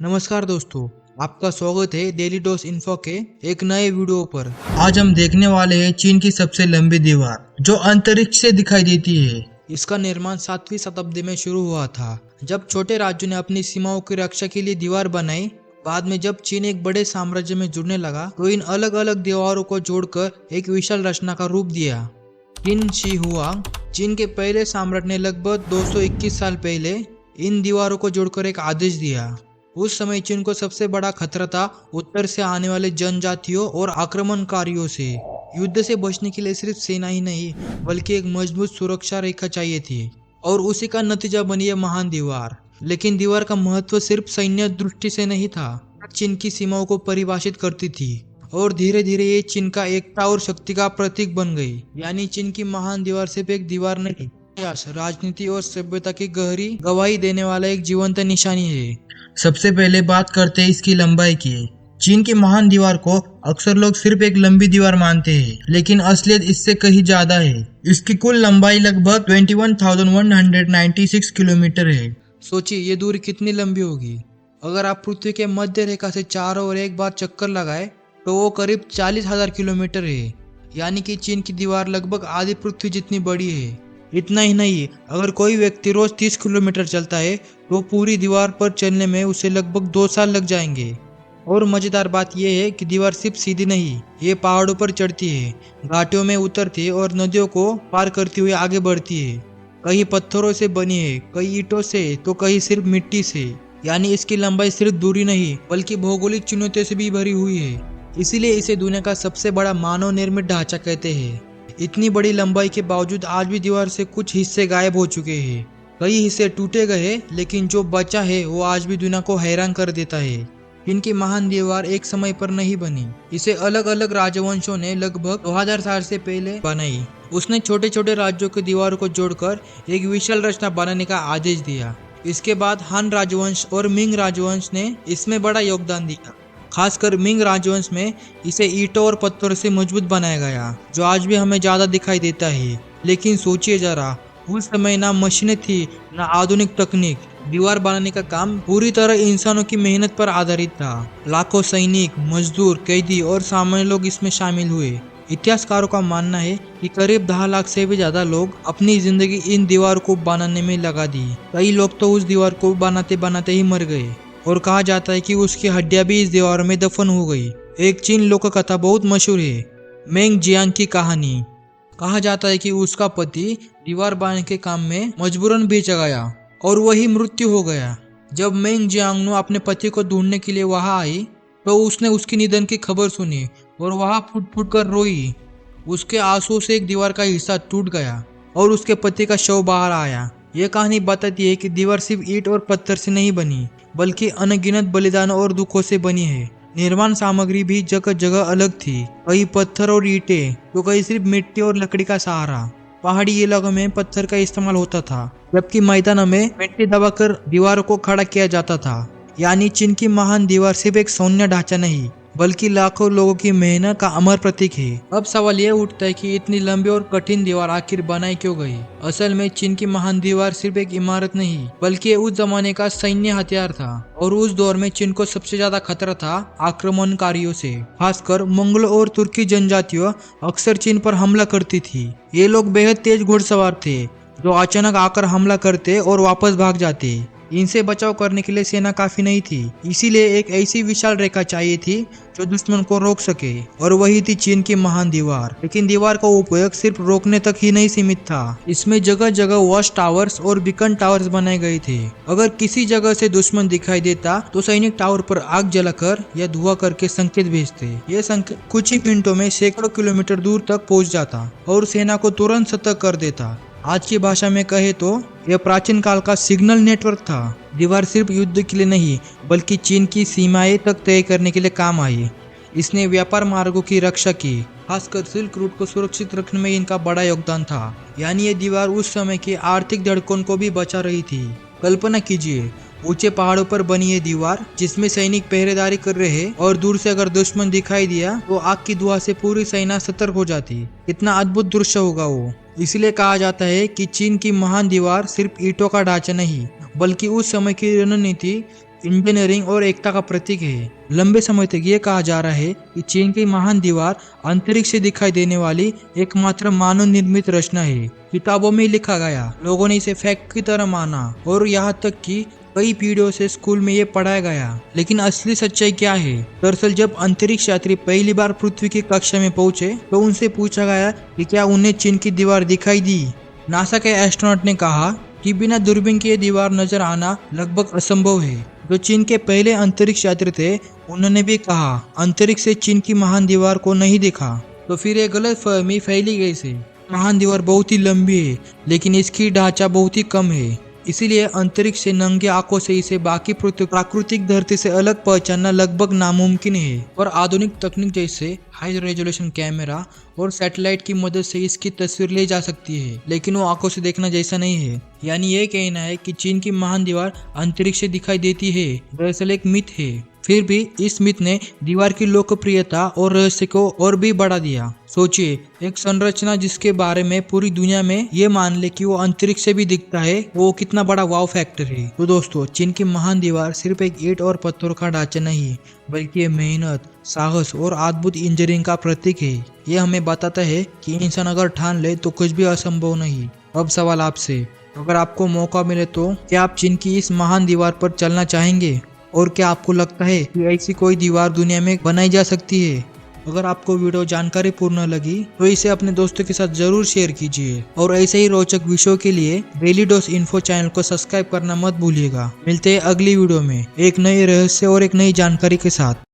नमस्कार दोस्तों, आपका स्वागत है डेली डोज इन्फो के एक नए वीडियो पर। आज हम देखने वाले हैं चीन की सबसे लंबी दीवार जो अंतरिक्ष से दिखाई देती है। इसका निर्माण 7वीं शताब्दी में शुरू हुआ था, जब छोटे राज्यों ने अपनी सीमाओं की रक्षा के लिए दीवार बनाई। बाद में जब चीन एक बड़े साम्राज्य में जुड़ने लगा तो इन अलग अलग दीवारों को जोड़कर एक विशाल रचना का रूप दिया। किन शी हुआंग, चीन के पहले सम्राट ने लगभग 221 साल पहले इन दीवारों को जोड़कर एक आदेश दिया। उस समय चीन को सबसे बड़ा खतरा था उत्तर से आने वाले जनजातियों और आक्रमणकारियों से। युद्ध से बचने के लिए सिर्फ सेना ही नहीं बल्कि एक मजबूत सुरक्षा रेखा चाहिए थी, और उसी का नतीजा बनी यह महान दीवार। लेकिन दीवार का महत्व सिर्फ सैन्य दृष्टि से नहीं था, चीन की सीमाओं को परिभाषित करती थी और धीरे धीरे ये चीन का एकता और शक्ति का प्रतीक बन गई। यानी चीन की महान दीवार सिर्फ एक दीवार नहीं, राजनीति और सभ्यता की गहरी गवाही देने वाला एक जीवंत निशानी है। सबसे पहले बात करते हैं इसकी लंबाई की। चीन की महान दीवार को अक्सर लोग सिर्फ एक लंबी दीवार मानते हैं, लेकिन असलियत इससे कहीं ज्यादा है। इसकी कुल लंबाई लगभग 21,196 किलोमीटर है। सोचिए ये दूरी कितनी लंबी होगी। अगर आप पृथ्वी के मध्य रेखा से चारों ओर एक बार चक्कर लगाए तो वो करीब 40,000 किलोमीटर है। यानी कि चीन की दीवार लगभग आधी पृथ्वी जितनी बड़ी है। इतना ही नहीं, अगर कोई व्यक्ति रोज 30 किलोमीटर चलता है तो पूरी दीवार पर चलने में उसे लगभग 2 साल लग जाएंगे। और मजेदार बात यह है कि दीवार सिर्फ सीधी नहीं, ये पहाड़ों पर चढ़ती है, घाटियों में उतरती है और नदियों को पार करती हुई आगे बढ़ती है। कहीं पत्थरों से बनी है, कई ईंटों से तो कहीं सिर्फ मिट्टी से। यानी इसकी लंबाई सिर्फ दूरी नहीं बल्कि भौगोलिक चुनौतियों से भी भरी हुई है। इसीलिए इसे दुनिया का सबसे बड़ा मानव निर्मित ढांचा कहते हैं। इतनी बड़ी लंबाई के बावजूद आज भी दीवार से कुछ हिस्से गायब हो चुके हैं, कई हिस्से टूटे गए, लेकिन जो बचा है वो आज भी दुनिया को हैरान कर देता है। इनकी महान दीवार एक समय पर नहीं बनी, इसे अलग अलग राजवंशों ने लगभग 2000 साल से पहले बनाई। उसने छोटे छोटे राज्यों की दीवारों को जोड़कर एक विशाल रचना बनाने का आदेश दिया। इसके बाद हान राजवंश और मिंग राजवंश ने इसमें बड़ा योगदान दिया। खासकर मिंग राजवंश में इसे ईंटों और पत्थरों से मजबूत बनाया गया, जो आज भी हमें ज्यादा दिखाई देता है। लेकिन सोचिए जरा, उस समय ना मशीनें थी ना आधुनिक तकनीक। दीवार बनाने का काम पूरी तरह इंसानों की मेहनत पर आधारित था। लाखों सैनिक, मजदूर, कैदी और सामान्य लोग इसमें शामिल हुए। इतिहासकारों का मानना है कि करीब 10 लाख से भी ज्यादा लोग अपनी जिंदगी इन दीवार को बनाने में लगा दी। कई लोग तो उस दीवार को बनाते बनाते ही मर गए, और कहा जाता है कि उसकी हड्डियां भी इस दीवार में दफन हो गई। एक चीन लोक कथा बहुत मशहूर है, मेंग जियांग की कहानी। कहा जाता है कि उसका पति दीवार बनाने के काम में मजबूरन बेच गया और वही मृत्यु हो गया। जब मेंग जियांग अपने पति को ढूंढने के लिए वहां आई तो उसने उसके निधन की खबर सुनी और वहां फुट फुट कर रोई। उसके आंसू से एक दीवार का हिस्सा टूट गया और उसके पति का शव बाहर आया। यह कहानी बताती है कि दीवार सिर्फ ईंट और पत्थर से नहीं बनी, बल्कि अनगिनत बलिदानों और दुखों से बनी है। निर्माण सामग्री भी जगह जगह अलग थी, कहीं पत्थर और ईंटें तो कहीं सिर्फ मिट्टी और लकड़ी का सहारा। पहाड़ी इलाकों में पत्थर का इस्तेमाल होता था, जबकि मैदानों में मिट्टी दबाकर दीवारों को खड़ा किया जाता था। यानी चीन की महान दीवार सिर्फ एक सैन्य ढांचा नहीं बल्कि लाखों लोगों की मेहनत का अमर प्रतीक है। अब सवाल यह उठता है कि इतनी लंबी और कठिन दीवार आखिर बनाई क्यों गई। असल में चीन की महान दीवार सिर्फ एक इमारत नहीं बल्कि उस जमाने का सैन्य हथियार था, और उस दौर में चीन को सबसे ज्यादा खतरा था आक्रमणकारियों से। खासकर मंगोल और तुर्की जनजातियों अक्सर चीन पर हमला करती थी। ये लोग बेहद तेज घुड़सवार थे जो अचानक आकर हमला करते और वापस भाग जाते। इनसे बचाव करने के लिए सेना काफी नहीं थी, इसीलिए एक ऐसी विशाल रेखा चाहिए थी जो दुश्मन को रोक सके, और वही थी चीन की महान दीवार। लेकिन दीवार का उपयोग सिर्फ रोकने तक ही नहीं सीमित था, इसमें जगह जगह वॉच टावर्स और बीकन टावर्स बनाए गए थे। अगर किसी जगह से दुश्मन दिखाई देता तो सैनिक टावर पर आग जलाकर या धुआं करके संकेत भेजते। ये संकेत कुछ ही मिनटों में सैकड़ों किलोमीटर दूर तक पहुंच जाता और सेना को तुरंत सतर्क कर देता। आज की भाषा में कहे तो यह प्राचीन काल का सिग्नल नेटवर्क था। दीवार सिर्फ युद्ध के लिए नहीं बल्कि चीन की सीमाएं तक तय करने के लिए काम आई। इसने व्यापार मार्गों की रक्षा की, खासकर सिल्क रूट को सुरक्षित रखने में इनका बड़ा योगदान था। यानी ये दीवार उस समय की आर्थिक धड़कन को भी बचा रही थी। कल्पना कीजिए, ऊंचे पहाड़ों पर बनी ये दीवार जिसमें सैनिक पहरेदारी कर रहे हैं, और दूर से अगर दुश्मन दिखाई दिया तो आग की धुआं से पूरी सेना सतर्क हो जाती। कितना अद्भुत दृश्य होगा वो। इसलिए कहा जाता है कि चीन की महान दीवार सिर्फ ईंटों का ढांचा नहीं बल्कि उस समय की रणनीति इंजीनियरिंग और एकता का प्रतीक है। लंबे समय तक ये कहा जा रहा है कि चीन की महान दीवार अंतरिक्ष से दिखाई देने वाली एकमात्र मानव निर्मित रचना है। किताबों में लिखा गया, लोगों ने इसे फैक्ट की तरह माना और यहाँ तक कि कई पीढ़ियों से स्कूल में ये पढ़ाया गया। लेकिन असली सच्चाई क्या है? दरअसल जब अंतरिक्ष यात्री पहली बार पृथ्वी की कक्षा में पहुंचे तो उनसे पूछा गया कि क्या उन्हें चीन की दीवार दिखाई दी। नासा के एस्ट्रोनॉट ने कहा कि बिना दूरबीन के ये दीवार नजर आना लगभग असंभव है। जो चीन के पहले अंतरिक्ष यात्री थे उन्होंने भी कहा अंतरिक्ष से चीन की महान दीवार को नहीं देखा। तो फिर ये गलत फहमी फैली गई से महान दीवार बहुत ही लंबी है लेकिन इसकी ढांचा बहुत ही कम है, इसीलिए अंतरिक्ष से नंगे आंखों से इसे बाकी प्राकृतिक धरती से अलग पहचानना लगभग नामुमकिन है। और आधुनिक तकनीक जैसे हाई रेजोल्यूशन कैमरा और सैटेलाइट की मदद से इसकी तस्वीर ली जा सकती है, लेकिन वो आंखों से देखना जैसा नहीं है। यानी ये कहना है कि चीन की महान दीवार अंतरिक्ष से दिखाई देती है दरअसल एक मिथ है। फिर भी इस मिथ ने दीवार की लोकप्रियता और रहस्य को और भी बढ़ा दिया। सोचिए, एक संरचना जिसके बारे में पूरी दुनिया में ये मान ले कि वो अंतरिक्ष से भी दिखता है, वो कितना बड़ा वाव फैक्टर है। तो दोस्तों, चीन की महान दीवार सिर्फ एक ईंट और पत्थरों का ढांचा नहीं बल्कि ये मेहनत, साहस और अद्भुत इंजीनियरिंग का प्रतीक है। ये हमें बताता है कि इंसान अगर ठान ले तो कुछ भी असंभव नहीं। अब सवाल आपसे, अगर आपको मौका मिले तो क्या आप चीन की इस महान दीवार पर चलना चाहेंगे? और क्या आपको लगता है कि ऐसी कोई दीवार दुनिया में बनाई जा सकती है? अगर आपको वीडियो जानकारी पूर्ण लगी तो इसे अपने दोस्तों के साथ जरूर शेयर कीजिए और ऐसे ही रोचक विषयों के लिए डेली डोज इन्फो चैनल को सब्सक्राइब करना मत भूलिएगा। मिलते हैं अगली वीडियो में एक नए रहस्य और एक नई जानकारी के साथ।